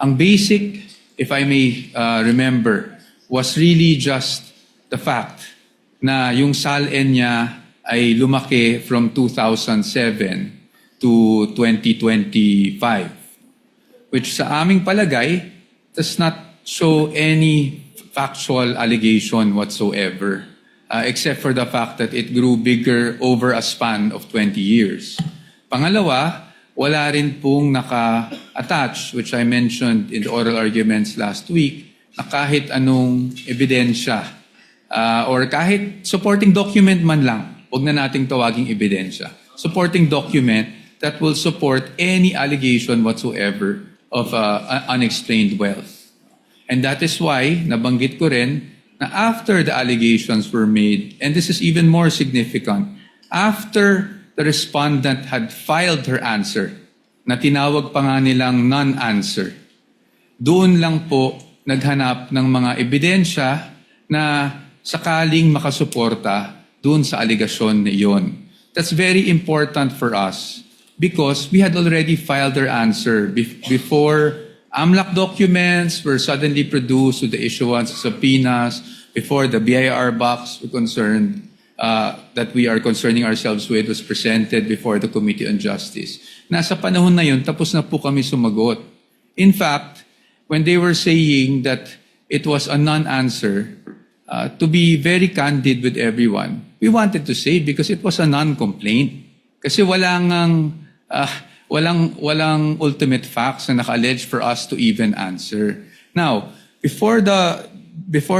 Ang basic, if I may remember, was really just the fact na yung SALN niya ay lumaki from 2007 to 2025, which sa aming palagay does not show any factual allegation whatsoever, except for the fact that it grew bigger over a span of 20 years. Pangalawa, wala rin pong naka-attach, which I mentioned in the oral arguments last week, na kahit anong ebidensya or kahit supporting document man lang, huwag na nating tawaging ebidensya, supporting document that will support any allegation whatsoever of unexplained wealth. And that is why, nabanggit ko rin, na after the allegations were made, and this is even more significant, after the respondent had filed her answer, na tinawag pa nga nilang non-answer, doon lang po naghanap ng mga ebidensya na sakaling makasuporta doon sa aligasyon na iyon. That's very important for us because we had already filed our answer before AMLAC documents were suddenly produced with the issuance of subpoenas, before the BIR box were concerned, that we are concerning ourselves with was presented before the Committee on Justice. Nasa panahon na yun, tapos na po kami sumagot. In fact, when they were saying that it was a non-answer, to be very candid with everyone, we wanted to say because it was a non-complaint. Kasi walang ultimate facts na naka-allege for us to even answer. Now, before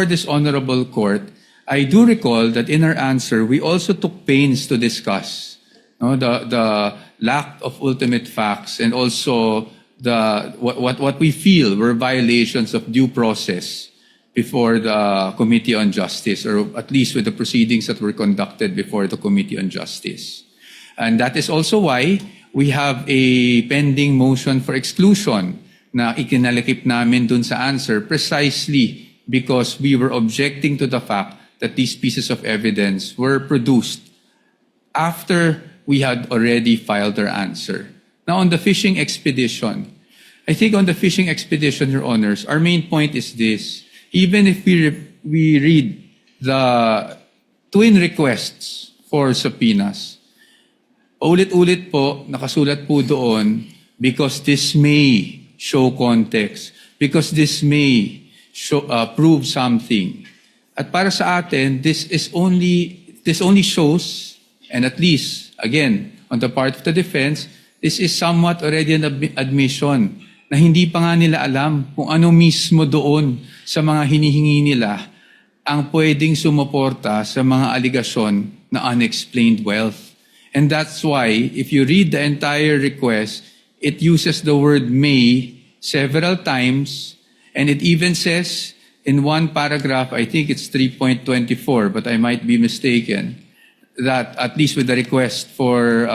this honorable court, I do recall that in our answer, we also took pains to discuss the lack of ultimate facts and also what we feel were violations of due process before the Committee on Justice, or at least with the proceedings that were conducted before the Committee on Justice. And that is also why we have a pending motion for exclusion na ikinalakip namin dun sa answer precisely because we were objecting to the fact that these pieces of evidence were produced after we had already filed our answer. Now, on the fishing expedition, I think on the fishing expedition, Your Honors, our main point is this. Even if we read the twin requests for subpoenas, ulit-ulit po, nakasulat po doon, because this may show context, because this may show, prove something. At para sa atin, this only shows, and at least, again, on the part of the defense, this is somewhat already an admission na hindi pa nga nila alam kung ano mismo doon sa mga hinihingi nila ang pwedeng sumuporta sa mga aligasyon na unexplained wealth. And that's why, if you read the entire request, it uses the word may several times, and it even says in one paragraph, I think it's 3.24, but I might be mistaken, that at least with the request for,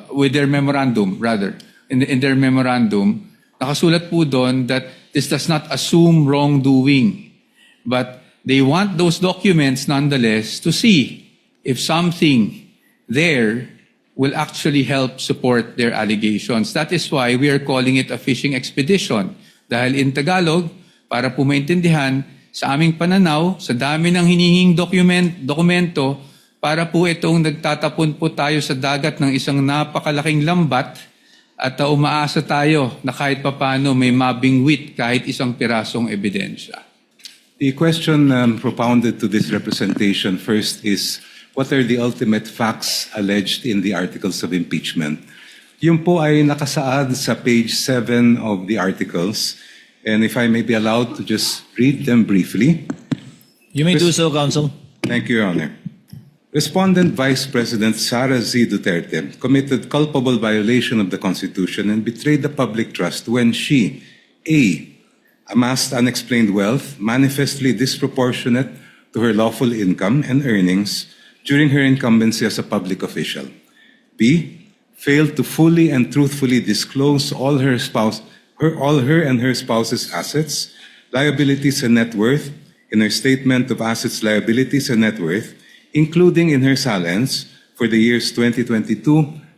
with their memorandum, rather, in their memorandum, nakasulat po doon that this does not assume wrongdoing, but they want those documents nonetheless to see if something there will actually help support their allegations. That is why we are calling it a fishing expedition. Dahil in Tagalog, para po maintindihan, sa aming pananaw, sa dami ng hinihing dokumento, para po itong nagtatapon po tayo sa dagat ng isang napakalaking lambat at umaasa tayo na kahit papano may mabingwit kahit isang pirasong ebidensya. The question propounded to this representation first is, what are the ultimate facts alleged in the articles of impeachment? Yun po ay nakasaad sa page 7 of the articles. And if I may be allowed to just read them briefly. You may do so, Counsel. Thank you, Your Honor. Respondent Vice President Sara Z. Duterte committed culpable violation of the Constitution and betrayed the public trust when she, A, amassed unexplained wealth manifestly disproportionate to her lawful income and earnings during her incumbency as a public official. B, failed to fully and truthfully disclose all her and her spouse's assets, liabilities, and net worth in her statement of assets, liabilities, and net worth, including in her salens for the years 2022,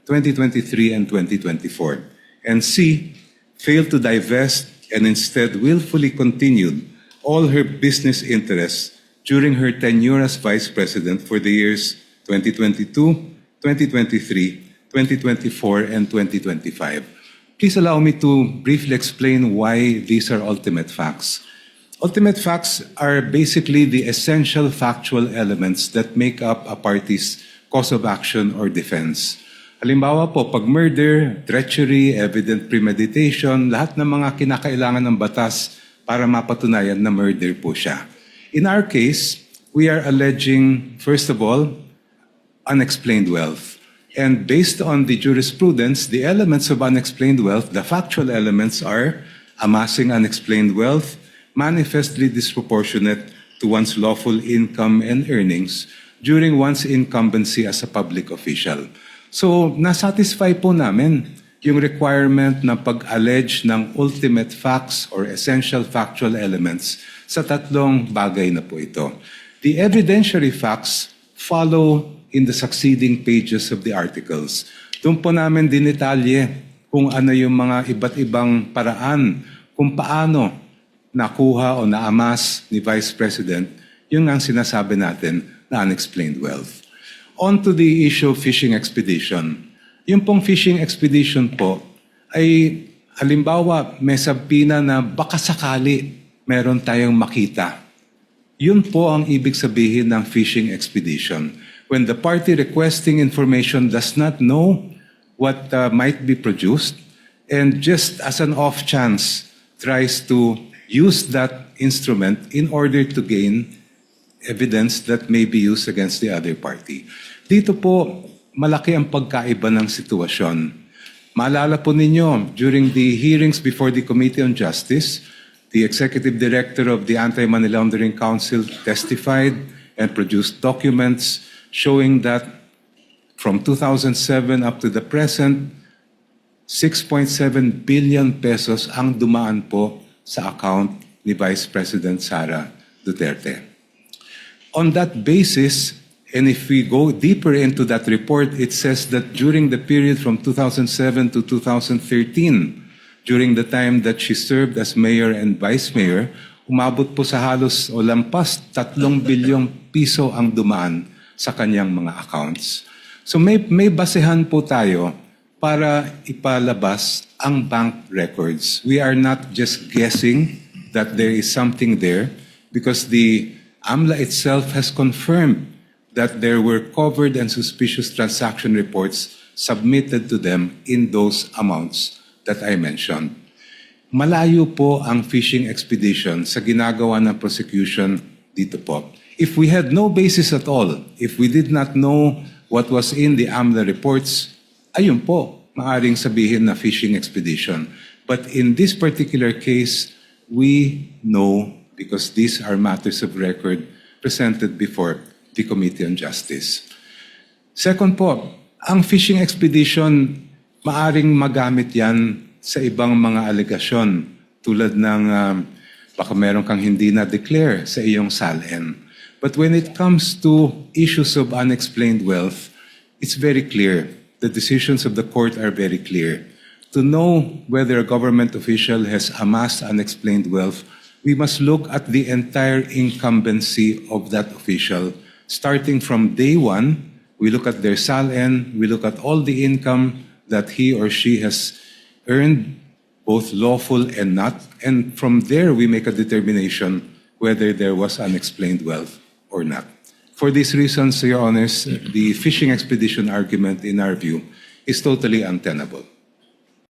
2023, and 2024. And C, failed to divest and instead willfully continued all her business interests during her tenure as Vice President for the years 2022, 2023, 2024, and 2025. Please allow me to briefly explain why these are ultimate facts. Ultimate facts are basically the essential factual elements that make up a party's cause of action or defense. Halimbawa po, pag murder, treachery, evident premeditation, lahat ng mga kinakailangan ng batas para mapatunayan na murder po siya. In our case, we are alleging, first of all, unexplained wealth. And based on the jurisprudence, the elements of unexplained wealth, the factual elements are amassing unexplained wealth, manifestly disproportionate to one's lawful income and earnings during one's incumbency as a public official. So, nasatisfy po namin yung requirement na pag-allege ng ultimate facts or essential factual elements sa tatlong bagay na po ito. The evidentiary facts follow in the succeeding pages of the articles. Doon po namin dinetalye kung ano yung mga iba't ibang paraan kung paano nakuha o naamas ni Vice President yung ang sinasabi natin na unexplained wealth. On to the issue of fishing expedition. Yung pong fishing expedition po ay halimbawa may sabina na baka sakali meron tayong makita. Yun po ang ibig sabihin ng fishing expedition. When the party requesting information does not know what might be produced and just as an off chance tries to use that instrument in order to gain evidence that may be used against the other party. Dito po, malaki ang pagkaiba ng sitwasyon. Maalala po ninyo, during the hearings before the Committee on Justice, the Executive Director of the Anti-Money Laundering Council testified and produced documents showing that from 2007 up to the present, 6.7 billion pesos ang dumaan po sa account ni Vice President Sara Duterte. On that basis, and if we go deeper into that report, it says that during the period from 2007 to 2013, during the time that she served as mayor and vice mayor, umabot po sa halos o lampas 3 bilyong piso ang dumaan sa kanyang mga accounts. So may basehan po tayo para ipalabas ang bank records. We are not just guessing that there is something there because the AMLA itself has confirmed that there were covered and suspicious transaction reports submitted to them in those amounts that I mentioned. Malayo po ang fishing expedition sa ginagawa ng prosecution dito po. If we had no basis at all, if we did not know what was in the AMLA reports, ayun po, maaring sabihin na fishing expedition. But in this particular case, we know because these are matters of record presented before the Committee on Justice. Second po, ang fishing expedition, maaring magamit yan sa ibang mga alegasyon tulad ng baka meron kang hindi na-declare sa iyong SALN. But when it comes to issues of unexplained wealth, it's very clear. The decisions of the court are very clear. To know whether a government official has amassed unexplained wealth, we must look at the entire incumbency of that official. Starting from day one, we look at their SALN, we look at all the income that he or she has earned, both lawful and not, and from there we make a determination whether there was unexplained wealth or not. For these reasons, Your Honors, the fishing expedition argument, in our view, is totally untenable.